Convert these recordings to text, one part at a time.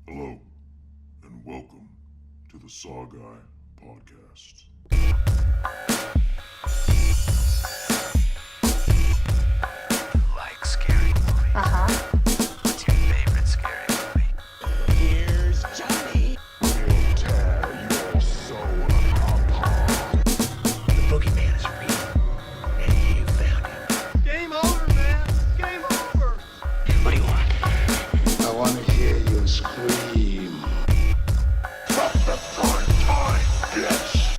Hello, and welcome to the SaWGuy podcast. Like scary movies? What's your favorite scary movie? Here's Johnny. We'll tear your soul apart. The boogeyman is real, and you found him. Game over, man. Game over. What do you want? I want to hear you scream. From the front time, bitch.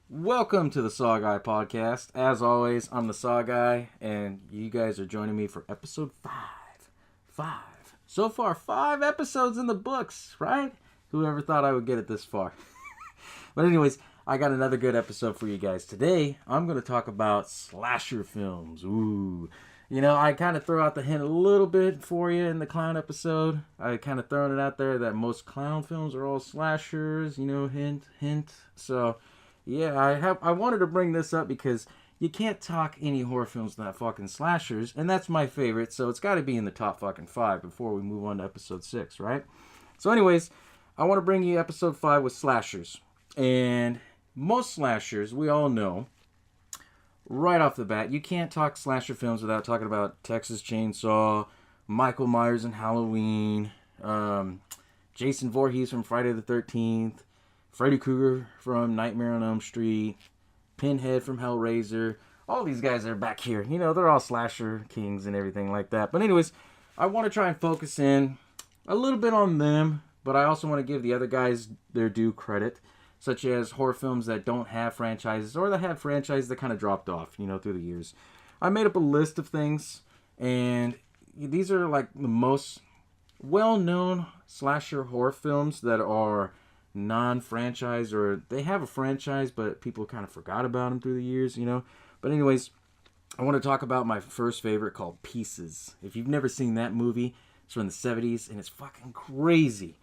Welcome to the SaWGuy podcast. As always, I'm the SaWGuy, and you guys are joining me for episode 5. So far, 5 episodes in the books, right? Whoever thought I would get it this far? But anyways, I got another good episode for you guys. Today, I'm going to talk about slasher films. Ooh. You know, I kind of throw out the hint a little bit for you in the clown episode. I kind of thrown it out there that most clown films are all slashers, you know, hint. So, yeah, I wanted to bring this up because you can't talk any horror films without fucking slashers, and that's my favorite, so it's got to be in the top fucking 5 before we move on to episode 6, right? So anyways, I want to bring you episode 5 with slashers. And most slashers, we all know, right off the bat, you can't talk slasher films without talking about Texas Chainsaw, Michael Myers in Halloween, Jason Voorhees from Friday the 13th, Freddy Krueger from Nightmare on Elm Street, Pinhead from Hellraiser. All these guys are back here. You know, they're all slasher kings and everything like that. But anyways, I want to try and focus in a little bit on them, but I also want to give the other guys their due credit, such as horror films that don't have franchises or that have franchises that kind of dropped off, you know, through the years. I made up a list of things, and these are like the most well-known slasher horror films that are non-franchise, or they have a franchise but people kind of forgot about them through the years, you know. But anyways, I want to talk about my first favorite called Pieces. If you've never seen that movie, it's from the 70s and it's fucking crazy.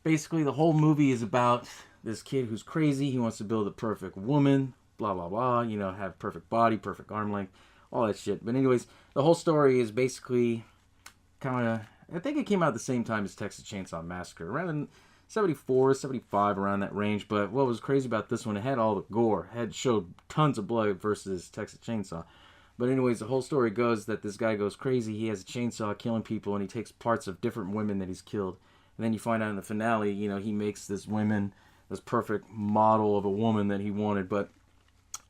Basically, the whole movie is about this kid who's crazy. He wants to build a perfect woman, blah blah blah, you know, have perfect body, perfect arm length, all that shit. But anyways, the whole story is basically kind of, I think it came out at the same time as Texas Chainsaw Massacre, around 74, 75, around that range. But what was crazy about this one, it had all the gore. It had showed tons of blood versus Texas Chainsaw. But anyways, the whole story goes that this guy goes crazy. He has a chainsaw killing people, and he takes parts of different women that he's killed. And then you find out in the finale, you know, he makes this perfect model of a woman that he wanted. But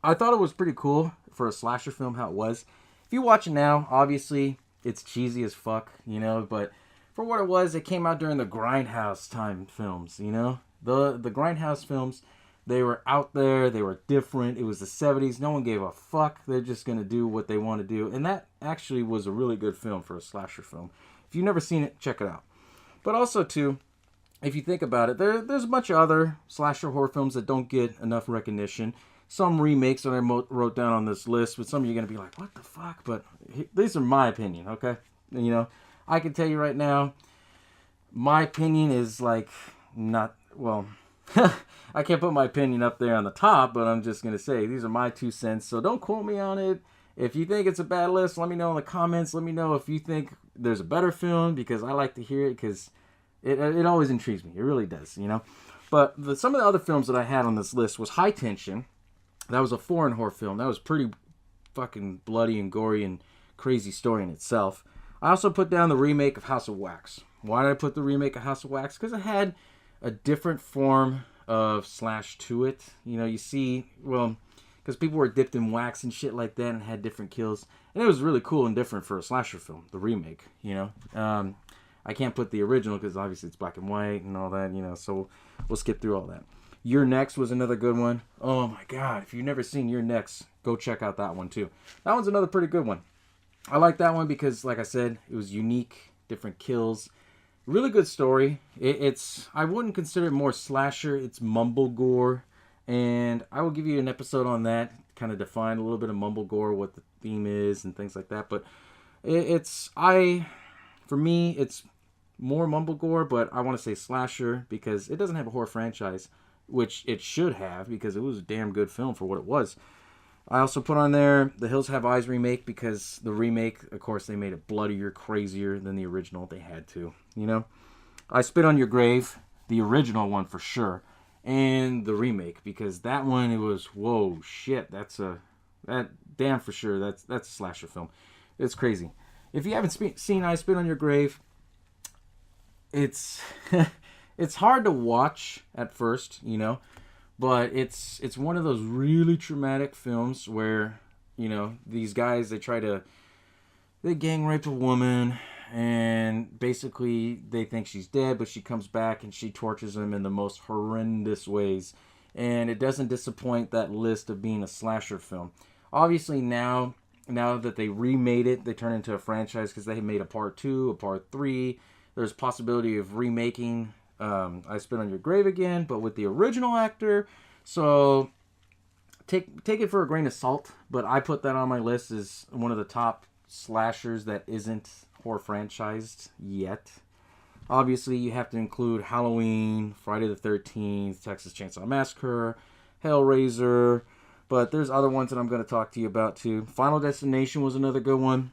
I thought it was pretty cool for a slasher film, how it was. If you watch it now, obviously, it's cheesy as fuck, you know, but for what it was, it came out during the Grindhouse time films, you know? The Grindhouse films, they were out there, they were different, it was the 70s, no one gave a fuck, they're just gonna do what they want to do, and that actually was a really good film for a slasher film. If you've never seen it, check it out. But also, too, if you think about it, there's a bunch of other slasher horror films that don't get enough recognition. Some remakes that I wrote down on this list, but some of you are gonna be like, what the fuck? But these are my opinion, okay? You know, I can tell you right now, my opinion is like not, well, I can't put my opinion up there on the top, but I'm just going to say these are my 2 cents, so don't quote me on it. If you think it's a bad list, let me know in the comments. Let me know if you think there's a better film, because I like to hear it, because it always intrigues me. It really does, you know. But some of the other films that I had on this list was High Tension. That was a foreign horror film. That was pretty fucking bloody and gory and crazy story in itself. I also put down the remake of House of Wax. Why did I put the remake of House of Wax? Because it had a different form of slash to it. You know, you see, well, because people were dipped in wax and shit like that and had different kills. And it was really cool and different for a slasher film, the remake, you know. I can't put the original because obviously it's black and white and all that, you know, so we'll skip through all that. Your Next was another good one. Oh my God, if you've never seen Your Next, go check out that one too. That one's another pretty good one. I like that one because, like I said, it was unique, different kills. Really good story. It's, I wouldn't consider it more slasher. It's mumble gore. And I will give you an episode on that, kind of define a little bit of mumble gore, what the theme is and things like that. But for me, it's more mumble gore, but I want to say slasher because it doesn't have a horror franchise, which it should have because it was a damn good film for what it was. I also put on there The Hills Have Eyes remake because the remake, of course, they made it bloodier, crazier than the original. They had to, you know. I Spit on Your Grave, the original one for sure, and the remake because that one it was whoa shit. That damn for sure. That's a slasher film. It's crazy. If you haven't seen I Spit on Your Grave, it's it's hard to watch at first, you know. But it's one of those really traumatic films where, you know, these guys, they gang rape a woman and basically they think she's dead, but she comes back and she tortures them in the most horrendous ways. And it doesn't disappoint that list of being a slasher film. Obviously now that they remade it, they turn into a franchise because they made a part 2, a part 3. There's possibility of remaking I Spit on Your Grave again, but with the original actor. So take it for a grain of salt, but I put that on my list as one of the top slashers that isn't horror franchised yet. Obviously, you have to include Halloween, Friday the 13th, Texas Chainsaw Massacre, Hellraiser, but there's other ones that I'm going to talk to you about too. Final Destination was another good one.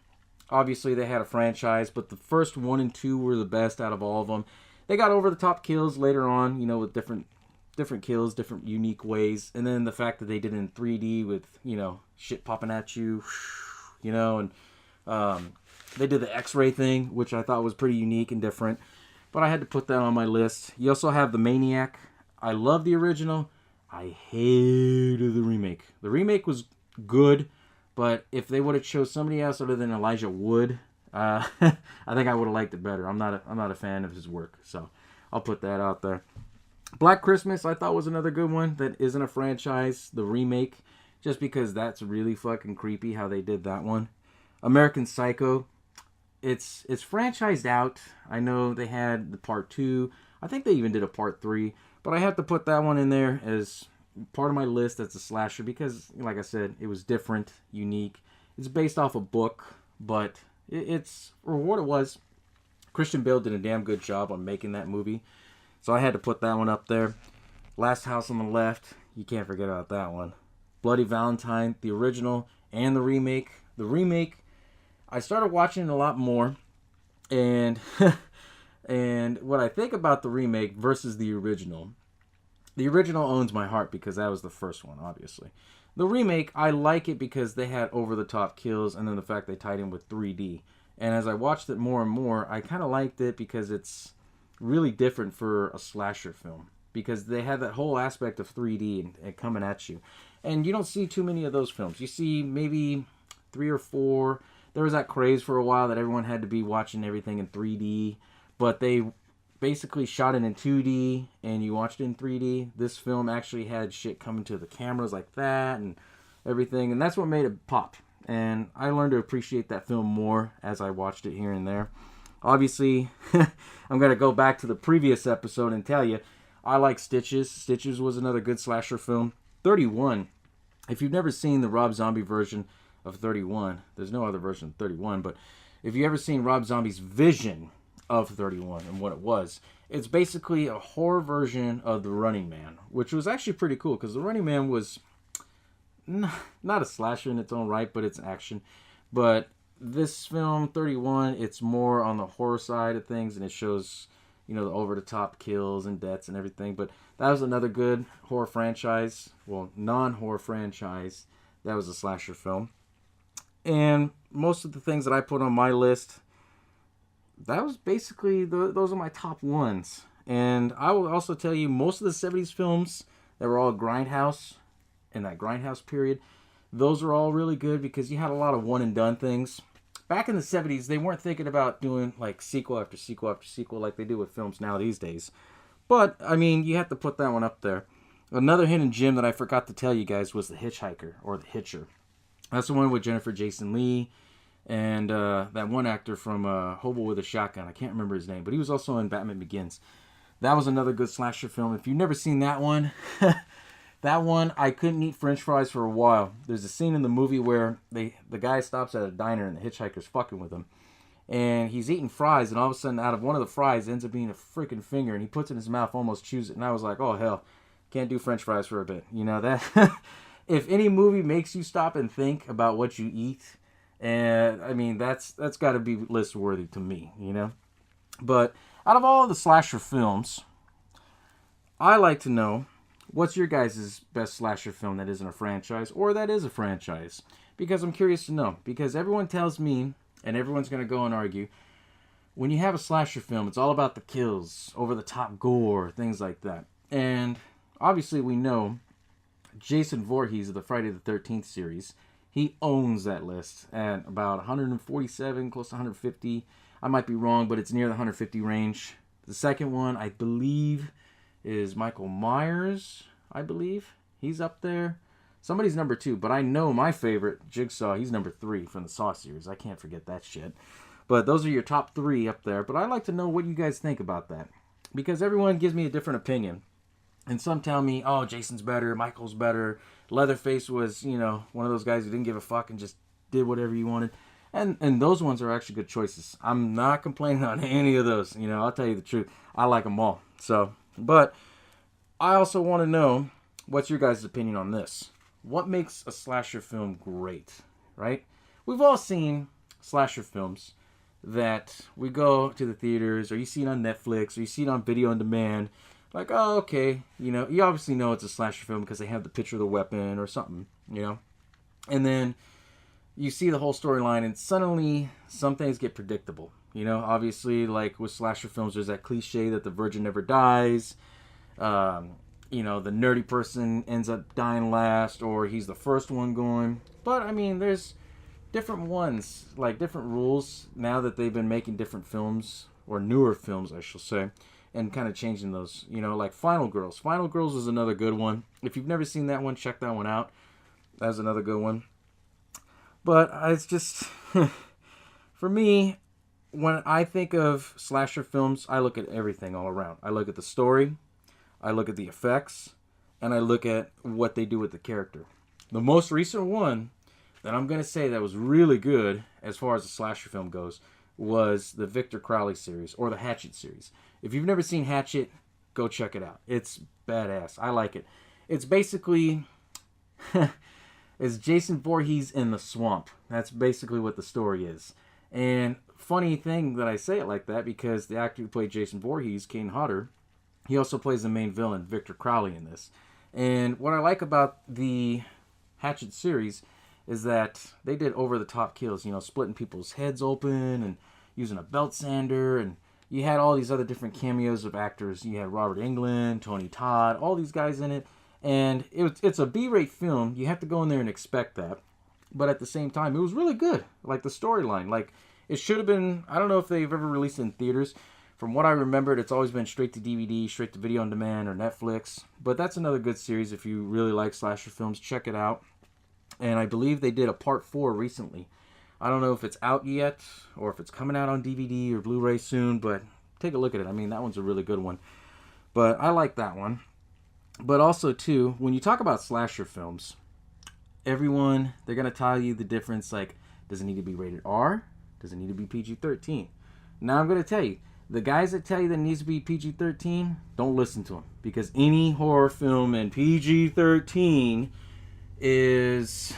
Obviously, they had a franchise, but the first 1 and 2 were the best out of all of them. They got over the top kills later on, you know, with different kills, different unique ways. And then the fact that they did it in 3D with, you know, shit popping at you, you know, and they did the X-ray thing, which I thought was pretty unique and different. But I had to put that on my list. You also have The Maniac. I love the original. I hated the remake. The remake was good, but if they would have chose somebody else other than Elijah Wood, I think I would have liked it better. I'm not a fan of his work, so I'll put that out there. Black Christmas I thought was another good one that isn't a franchise, the remake, just because that's really fucking creepy how they did that one. American Psycho, it's franchised out. I know they had the part 2. I think they even did a part 3, but I have to put that one in there as part of my list that's a slasher because, like I said, it was different, unique. It's based off a book, but it's, for what it was, Christian Bale did a damn good job on making that movie. So I had to put that one up there. Last House on the Left, you can't forget about that one. Bloody Valentine, the original and the remake. The remake, I started watching it a lot more. And and what I think about the remake versus the original owns my heart because that was the first one, obviously. The remake, I like it because they had over-the-top kills and then the fact they tied in with 3D. And as I watched it more and more, I kind of liked it because it's really different for a slasher film. Because they had that whole aspect of 3D and coming at you. And you don't see too many of those films. You see maybe 3 or 4. There was that craze for a while that everyone had to be watching everything in 3D. But they basically shot it in 2D and you watched it in 3D. This film actually had shit coming to the cameras like that and everything, and that's what made it pop. And I learned to appreciate that film more as I watched it here and there. Obviously, I'm going to go back to the previous episode and tell you, I like Stitches. Stitches was another good slasher film. 31. If you've never seen the Rob Zombie version of 31, there's no other version of 31, but if you've ever seen Rob Zombie's vision of 31 and what it was, it's basically a horror version of The Running Man, which was actually pretty cool because The Running Man was not a slasher in its own right, but it's action. But this film 31, it's more on the horror side of things, and it shows, you know, the over-the-top kills and deaths and everything. But that was another good horror franchise, well, non-horror franchise that was a slasher film. And most of the things that I put on my list, that was basically, those are my top ones. And I will also tell you, most of the 70s films that were all Grindhouse, in that Grindhouse period, those are all really good because you had a lot of one and done things. Back in the 70s, they weren't thinking about doing like sequel after sequel after sequel like they do with films now these days. But, I mean, you have to put that one up there. Another hidden gem that I forgot to tell you guys was The Hitchhiker, or The Hitcher. That's the one with Jennifer Jason Leigh and that one actor from Hobo with a Shotgun. I can't remember his name, but he was also in Batman Begins. That was another good slasher film. If you've never seen that one, that one, I couldn't eat french fries for a while. There's a scene in the movie where the guy stops at a diner and the hitchhiker's fucking with him. And he's eating fries, and all of a sudden, out of one of the fries, ends up being a freaking finger, and he puts it in his mouth, almost chews it. And I was like, oh, hell, can't do french fries for a bit. You know, that if any movie makes you stop and think about what you eat, and I mean that's got to be list worthy to me, you know. But out of all the slasher films, I like to know what's your guys' best slasher film that isn't a franchise or that is a franchise, because I'm curious to know. Because everyone tells me, and everyone's gonna go and argue, when you have a slasher film, it's all about the kills, over the top gore, things like that. And obviously we know Jason Voorhees of the Friday the 13th series, he owns that list at about 147, close to 150. I might be wrong, but it's near the 150 range. The second one, I believe, is Michael Myers, I believe. He's up there. Somebody's number 2, but I know my favorite, Jigsaw, he's number 3 from the Saw series. I can't forget that shit. But those are your top 3 up there. But I'd like to know what you guys think about that, because everyone gives me a different opinion. And some tell me, oh, Jason's better, Michael's better. Leatherface was, you know, one of those guys who didn't give a fuck and just did whatever he wanted. And those ones are actually good choices. I'm not complaining on any of those. You know, I'll tell you the truth. I like them all. So, but I also want to know, what's your guys' opinion on this? What makes a slasher film great, right? We've all seen slasher films that we go to the theaters, or you see it on Netflix, or you see it on video on demand. Like, oh, okay, you know, you obviously know it's a slasher film because they have the picture of the weapon or something, you know? And then you see the whole storyline, and suddenly some things get predictable. You know, obviously, like with slasher films, there's that cliche that the virgin never dies. You know, the nerdy person ends up dying last, or he's the first one going. But, I mean, there's different ones, like different rules now that they've been making different films, or newer films, I shall say, and kind of changing those. You know, like Final Girls. Final Girls is another good one. If you've never seen that one, check that one out. That's another good one. But it's just, for me, when I think of slasher films, I look at everything all around. I look at the story, I look at the effects, and I look at what they do with the character. The most recent one that I'm going to say that was really good as far as the slasher film goes was the Victor Crowley series, or the Hatchet series. If you've never seen Hatchet, go check it out. It's badass. I like it. It's basically... is Jason Voorhees in the swamp. That's basically what the story is. And funny thing that I say it like that, because the actor who played Jason Voorhees, Kane Hodder, he also plays the main villain, Victor Crowley, in this. And what I like about the Hatchet series is that they did over-the-top kills, you know, splitting people's heads open and using a belt sander, and you had all these other different cameos of actors. You had Robert Englund, Tony Todd, all these guys in it. And it's a B-rate film. You have to go in there and expect that. But at the same time, it was really good. Like, the storyline. Like, it should have been... I don't know if they've ever released it in theaters. From what I remembered, it's always been straight to DVD, straight to video on demand, or Netflix. But that's another good series. If you really like slasher films, check it out. And I believe they did a part 4 recently. I don't know if it's out yet, or if it's coming out on DVD or Blu-ray soon. But take a look at it. I mean, that one's a really good one. But I like that one. But also, too, when you talk about slasher films, everyone, they're going to tell you the difference, like, does it need to be rated R? Does it need to be PG-13? Now, I'm going to tell you, the guys that tell you that it needs to be PG-13, don't listen to them. Because any horror film in PG-13 is,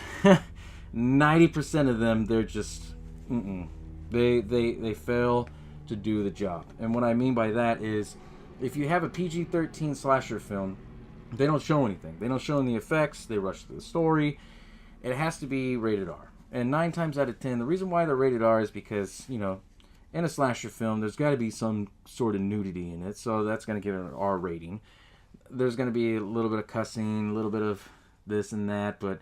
90% of them, they're just, They fail to do the job. And what I mean by that is, if you have a PG-13 slasher film, they don't show anything. They don't show any effects. They rush through the story. It has to be rated R. And 9 times out of 10, the reason why they're rated R is because, you know, in a slasher film, there's got to be some sort of nudity in it. So that's going to give it an R rating. There's going to be a little bit of cussing, a little bit of this and that. But,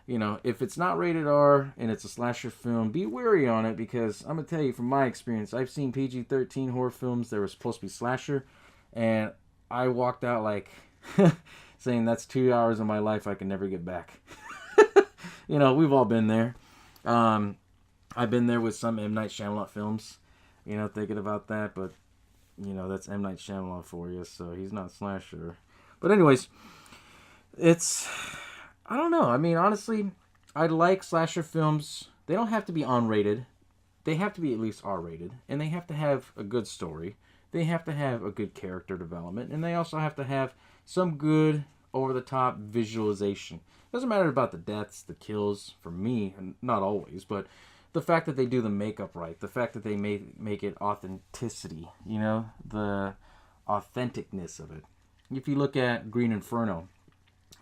you know, if it's not rated R and it's a slasher film, be wary on it. Because I'm going to tell you, from my experience, I've seen PG-13 horror films that were supposed to be slasher. And I walked out like... saying that's 2 hours of my life I can never get back. You know, we've all been there. I've been there with some M. Night Shyamalan films, you know, thinking about that. But, you know, that's M. Night Shyamalan for you, so he's not a slasher. But anyways, it's... I don't know. I mean, honestly, I like slasher films. They don't have to be unrated. They have to be at least R-rated. And they have to have a good story. They have to have a good character development. And they also have to have some good over-the-top visualization. Doesn't matter about the deaths, the kills, for me, and not always, but the fact that they do the makeup right, the fact that they make it authenticity, you know, the authenticness of it. If you look at Green Inferno,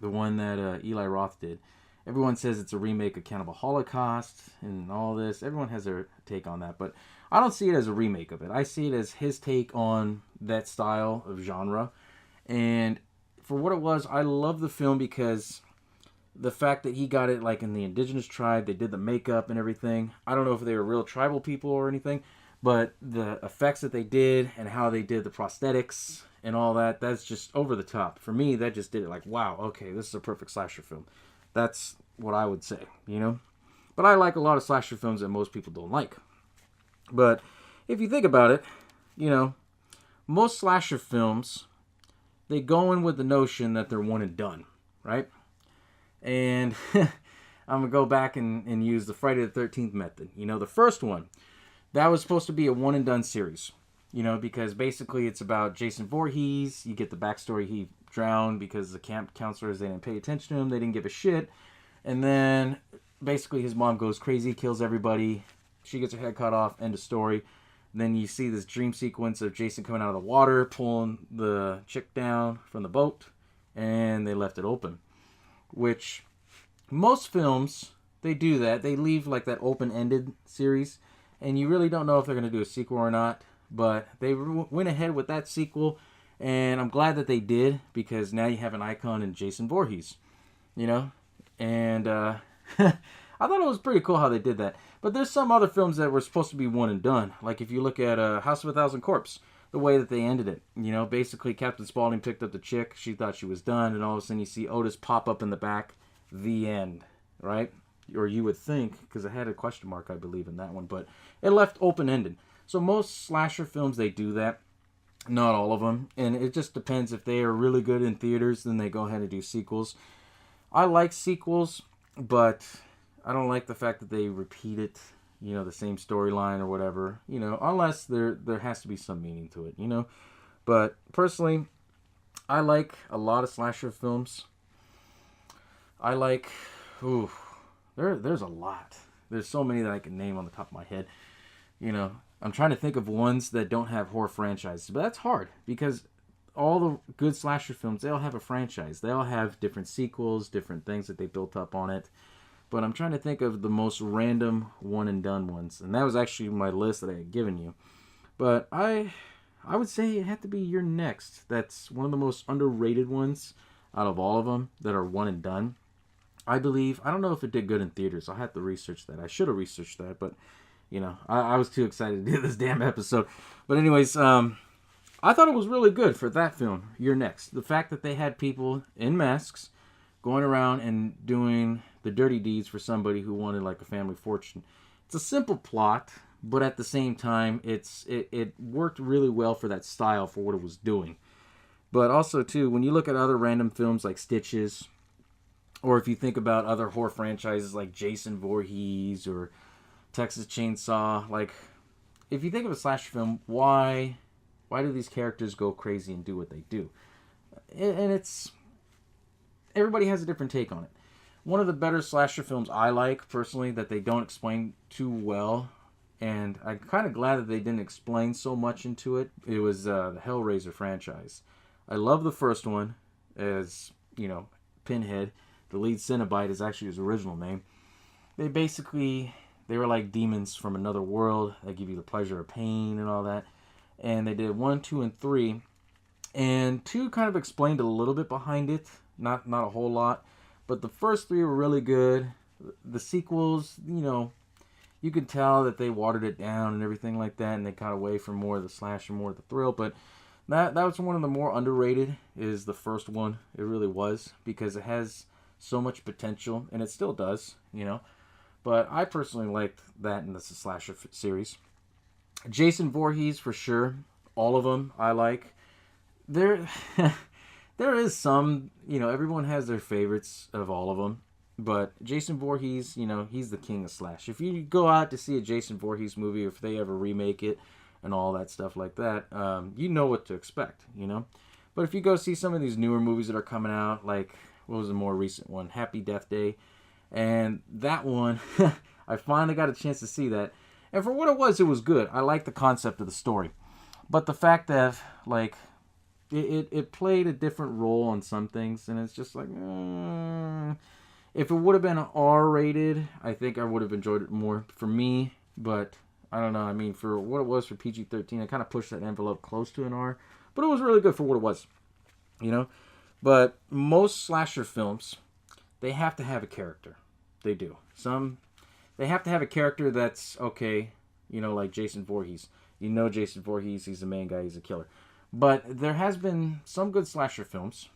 the one that Eli Roth did, everyone says it's a remake of Cannibal Holocaust and all this. Everyone has their take on that, but I don't see it as a remake of it. I see it as his take on that style of genre. And for what it was, I love the film because the fact that he got it like in the indigenous tribe, they did the makeup and everything. I don't know if they were real tribal people or anything, but the effects that they did and how they did the prosthetics and all that, that's just over the top. For me, that just did it like, wow, okay, this is a perfect slasher film. That's what I would say, you know? But I like a lot of slasher films that most people don't like. But if you think about it, you know, most slasher films, they go in with the notion that they're one and done, right? And I'm going to go back and use the Friday the 13th method. You know, the first one, that was supposed to be a one and done series. You know, because basically it's about Jason Voorhees. You get the backstory. He drowned because the camp counselors, they didn't pay attention to him. They didn't give a shit. And then basically his mom goes crazy, kills everybody. She gets her head cut off. End of story. And then you see this dream sequence of Jason coming out of the water, pulling the chick down from the boat. And they left it open. Which most films, they do that. They leave like that open-ended series. And you really don't know if they're going to do a sequel or not. But they went ahead with that sequel. And I'm glad that they did. Because now you have an icon in Jason Voorhees. You know? And I thought it was pretty cool how they did that. But there's some other films that were supposed to be one and done. Like if you look at House of a Thousand Corpses. The way that they ended it. You know, basically Captain Spaulding picked up the chick. She thought she was done. And all of a sudden you see Otis pop up in the back. The end. Right? Or you would think. Because it had a question mark, I believe, in that one. But it left open-ended. So most slasher films, they do that. Not all of them. And it just depends. If they are really good in theaters, then they go ahead and do sequels. I like sequels. But I don't like the fact that they repeat it. You know, the same storyline or whatever, you know, unless there has to be some meaning to it, you know. But personally, I like a lot of slasher films. I like, there's a lot. There's so many that I can name on the top of my head. You know, I'm trying to think of ones that don't have horror franchises, but that's hard because all the good slasher films, they all have a franchise. They all have different sequels, different things that they built up on it. But I'm trying to think of the most random one-and-done ones. And that was actually my list that I had given you. But I would say it had to be You're Next. That's one of the most underrated ones out of all of them that are one-and-done. I believe, I don't know if it did good in theaters. I'll have to research that. I should have researched that. But, you know, I was too excited to do this damn episode. But anyways, I thought it was really good for that film, You're Next. The fact that they had people in masks going around and doing the dirty deeds for somebody who wanted like a family fortune. It's a simple plot, but at the same time, it worked really well for that style for what it was doing. But also too, when you look at other random films like Stitches, or if you think about other horror franchises like Jason Voorhees or Texas Chainsaw, like if you think of a slasher film, why do these characters go crazy and do what they do? And it's everybody has a different take on it. One of the better slasher films I like, personally, that they don't explain too well, and I'm kind of glad that they didn't explain so much into it, it was the Hellraiser franchise. I love the first one, as, you know, Pinhead. The lead Cenobite is actually his original name. They were like demons from another world that give you the pleasure of pain and all that. And they did 1, 2, and 3. And 2 kind of explained a little bit behind it, not a whole lot. But the first 3 were really good. The sequels, you know, you could tell that they watered it down and everything like that, and they got away from more of the slash and more of the thrill. But that was one of the more underrated, is the first one. It really was, because it has so much potential, and it still does, you know. But I personally liked that in the slasher series. Jason Voorhees, for sure. All of them I like. There is some, you know, everyone has their favorites of all of them. But Jason Voorhees, you know, he's the king of slash. If you go out to see a Jason Voorhees movie, if they ever remake it and all that stuff like that, you know what to expect, you know. But if you go see some of these newer movies that are coming out, like, what was the more recent one? Happy Death Day. And that one, I finally got a chance to see that. And for what it was good. I liked the concept of the story. But the fact that, like, it played a different role on some things, and it's just like, if it would have been R-rated, I think I would have enjoyed it more for me. But I don't know. I mean, for what it was for PG-13, I kind of pushed that envelope close to an R. But it was really good for what it was, you know. But most slasher films, they have to have a character. They do. They have to have a character that's okay, you know, like Jason Voorhees. You know Jason Voorhees, he's the main guy, he's a killer. But there has been some good slasher films.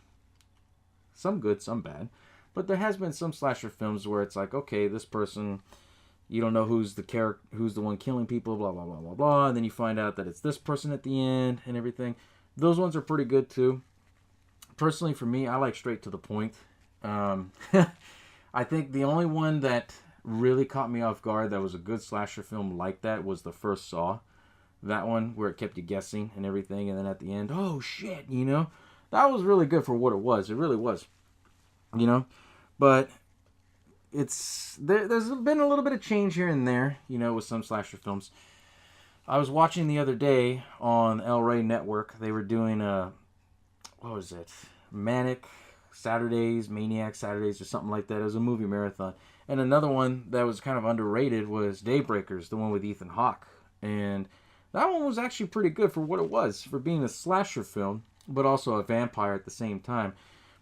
Some good, some bad. But there has been some slasher films where it's like, okay, this person, you don't know who's the one killing people, blah, blah, blah, blah, blah. And then you find out that it's this person at the end and everything. Those ones are pretty good too. Personally, for me, I like straight to the point. I think the only one that really caught me off guard that was a good slasher film like that was the first Saw. That one where it kept you guessing and everything, and then at the end, oh shit, you know? That was really good for what it was. It really was. You know? But there's been a little bit of change here and there, you know, with some slasher films. I was watching the other day on El Rey Network. They were doing what was it? Maniac Saturdays or something like that. It was a movie marathon. And another one that was kind of underrated was Daybreakers, the one with Ethan Hawke. And that one was actually pretty good for what it was, for being a slasher film, but also a vampire at the same time.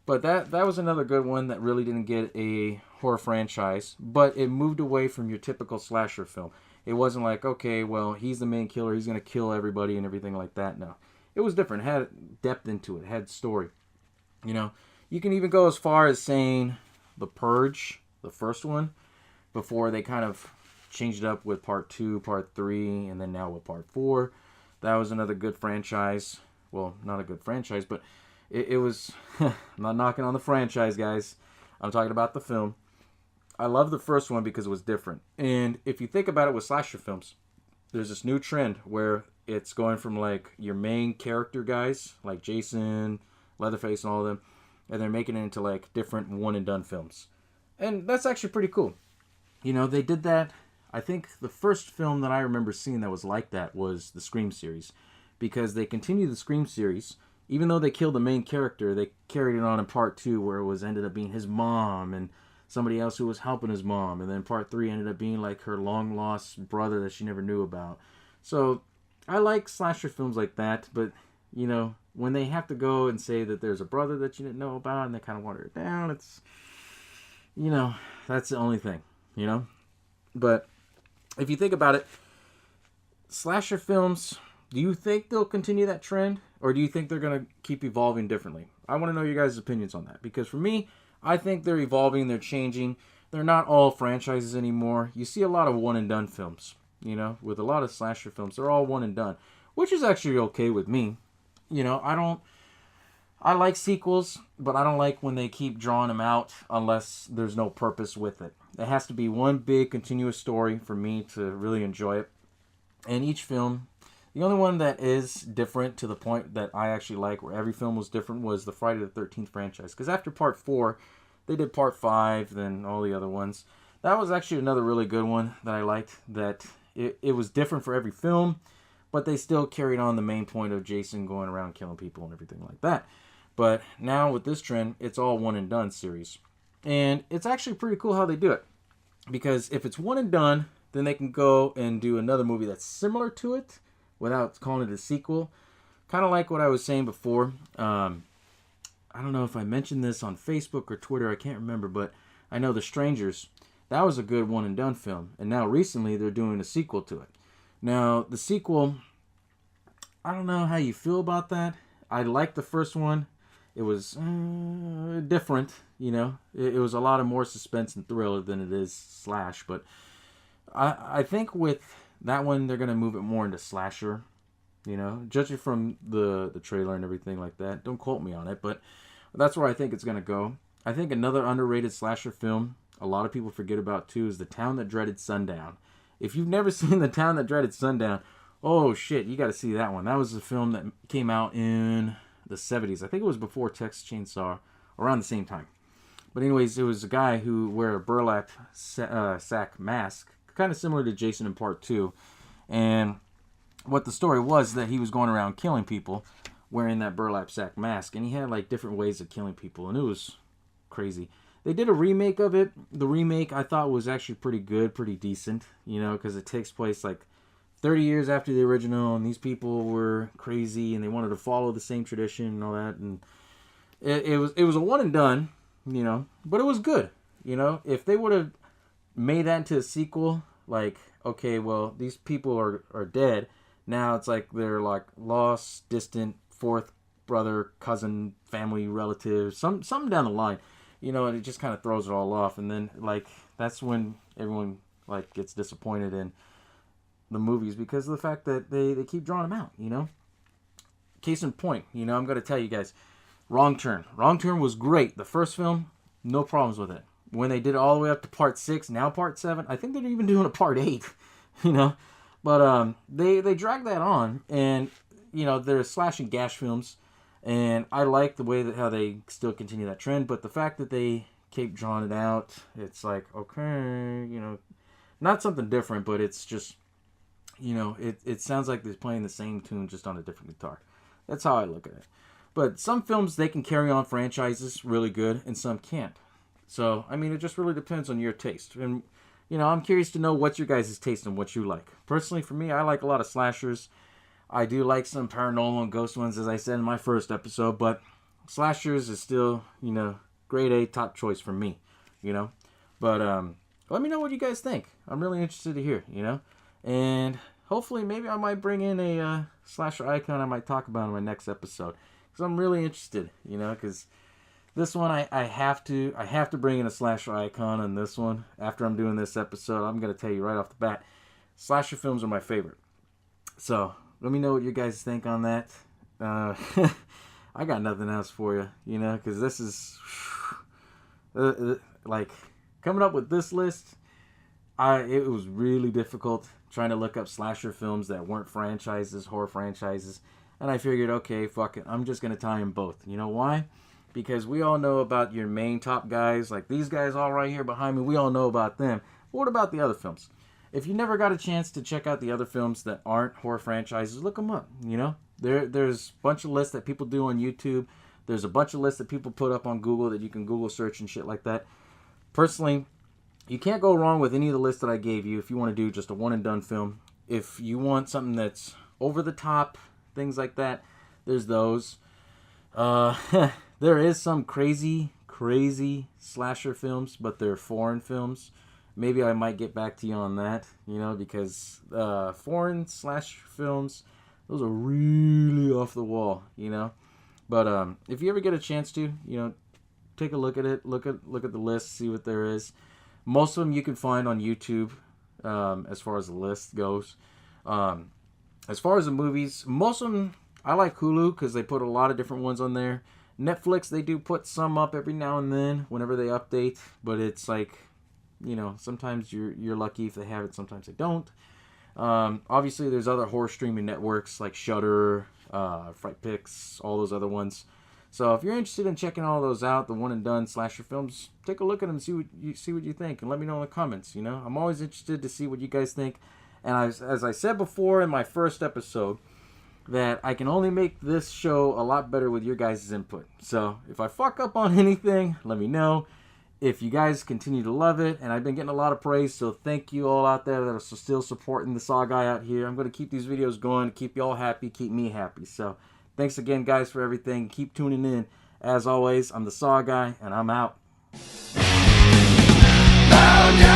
But that was another good one that really didn't get a horror franchise, but it moved away from your typical slasher film. It wasn't like, okay, well, he's the main killer, he's going to kill everybody and everything like that. No. It was different. It had depth into it. It had story. You know, you can even go as far as saying The Purge, the first one, before they kind of changed it up with part 2, part 3, and then now with part 4. That was another good franchise. Well, not a good franchise, but it was... I'm not knocking on the franchise, guys. I'm talking about the film. I love the first one because it was different. And if you think about it with slasher films, there's this new trend where it's going from like your main character guys, like Jason, Leatherface, and all of them, and they're making it into like different one-and-done films. And that's actually pretty cool. You know, they did that. I think the first film that I remember seeing that was like that was the Scream series. Because they continued the Scream series. Even though they killed the main character, they carried it on in part 2 where it ended up being his mom and somebody else who was helping his mom. And then part 3 ended up being like her long-lost brother that she never knew about. So I like slasher films like that. But, you know, when they have to go and say that there's a brother that you didn't know about and they kind of water it down, it's, you know, that's the only thing, you know. But if you think about it, slasher films, do you think they'll continue that trend? Or do you think they're going to keep evolving differently? I want to know your guys' opinions on that. Because for me, I think they're evolving, they're changing. They're not all franchises anymore. You see a lot of one-and-done films, you know, with a lot of slasher films. They're all one-and-done, which is actually okay with me. You know, I like sequels, but I don't like when they keep drawing them out unless there's no purpose with it. It has to be one big continuous story for me to really enjoy it. And each film, the only one that is different to the point that I actually like, where every film was different, was the Friday the 13th franchise. Because after part 4, they did part 5, then all the other ones. That was actually another really good one that I liked, that it was different for every film, but they still carried on the main point of Jason going around killing people and everything like that. But now with this trend, it's all one and done series. And it's actually pretty cool how they do it. Because if it's one and done, then they can go and do another movie that's similar to it without calling it a sequel. Kind of like what I was saying before. I don't know if I mentioned this on Facebook or Twitter, I can't remember, but I know The Strangers, that was a good one and done film. And now recently they're doing a sequel to it. Now, the sequel, I don't know how you feel about that. I liked the first one. It was different, you know. It was a lot of more suspense and thriller than it is slash. But I think with that one, they're going to move it more into slasher, you know. Judging from the trailer and everything like that. Don't quote me on it, but that's where I think it's going to go. I think another underrated slasher film a lot of people forget about too is The Town That Dreaded Sundown. If you've never seen The Town That Dreaded Sundown, oh shit, you got to see that one. That was a film that came out in the 70s. I think it was before Texas Chainsaw, around the same time. But anyways, it was a guy who wore a burlap sack mask, kind of similar to Jason in Part 2. And what the story was that he was going around killing people wearing that burlap sack mask. And he had like different ways of killing people. And it was crazy. They did a remake of it. The remake I thought was actually pretty good, pretty decent. You know, because it takes place like 30 years after the original. And these people were crazy. And they wanted to follow the same tradition and all that. And it was a one and done. You know, but it was good. You know, if they would have made that into a sequel, like, okay, well, these people are dead. Now it's like they're like lost, distant, fourth brother, cousin, family, relative, something down the line. You know, and it just kind of throws it all off. And then, like, that's when everyone, like, gets disappointed in the movies because of the fact that they keep drawing them out, you know. Case in point, you know, I'm going to tell you guys. Wrong Turn. Wrong Turn was great. The first film, no problems with it. When they did it all the way up to Part 6, now Part 7, I think they're even doing a Part 8, you know. But they dragged that on, and, you know, they're slash and gash films, and I like the way that how they still continue that trend, but the fact that they keep drawing it out, it's like, okay, you know, not something different, but it's just, you know, it sounds like they're playing the same tune just on a different guitar. That's how I look at it. But some films, they can carry on franchises really good, and some can't. So, I mean, it just really depends on your taste. And, you know, I'm curious to know what's your guys' taste and what you like. Personally, for me, I like a lot of slashers. I do like some paranormal and ghost ones, as I said in my first episode. But slashers is still, you know, grade A, top choice for me, you know. But let me know what you guys think. I'm really interested to hear, you know. And hopefully, maybe I might bring in a slasher icon I might talk about in my next episode. Because I'm really interested, you know, because this one I have to bring in a slasher icon on this one. After I'm doing this episode, I'm going to tell you right off the bat, slasher films are my favorite. So, let me know what you guys think on that. I got nothing else for you, you know, because this is, like, coming up with this list, it was really difficult trying to look up slasher films that weren't franchises, horror franchises. And I figured, okay, fuck it. I'm just going to tie them both. You know why? Because we all know about your main top guys. Like these guys all right here behind me. We all know about them. But what about the other films? If you never got a chance to check out the other films that aren't horror franchises, look them up. You know? There's a bunch of lists that people do on YouTube. There's a bunch of lists that people put up on Google that you can Google search and shit like that. Personally, you can't go wrong with any of the lists that I gave you if you want to do just a one and done film. If you want something that's over the top, things like that, there's those. There is some crazy slasher films, but they're foreign films. Maybe I might get back to you on that, you know, because foreign slasher films, those are really off the wall, you know. But if you ever get a chance to, you know, take a look at it, look at the list, see what there is. Most of them you can find on YouTube, as far as the list goes. As far as the movies, most of them, I like Hulu because they put a lot of different ones on there. Netflix, they do put some up every now and then whenever they update, but it's like, you know, sometimes you're lucky if they have it, sometimes they don't. Obviously, there's other horror streaming networks like Shudder, Fright Picks, all those other ones. So if you're interested in checking all those out, the one and done slasher films, take a look at them, see what you think, and let me know in the comments. You know, I'm always interested to see what you guys think. And as I said before in my first episode, that I can only make this show a lot better with your guys' input. So if I fuck up on anything, let me know. If you guys continue to love it, and I've been getting a lot of praise, so thank you all out there that are still supporting the SaWGuy out here. I'm going to keep these videos going, keep you all happy, keep me happy. So thanks again, guys, for everything. Keep tuning in. As always, I'm the SaWGuy, and I'm out. Bow down.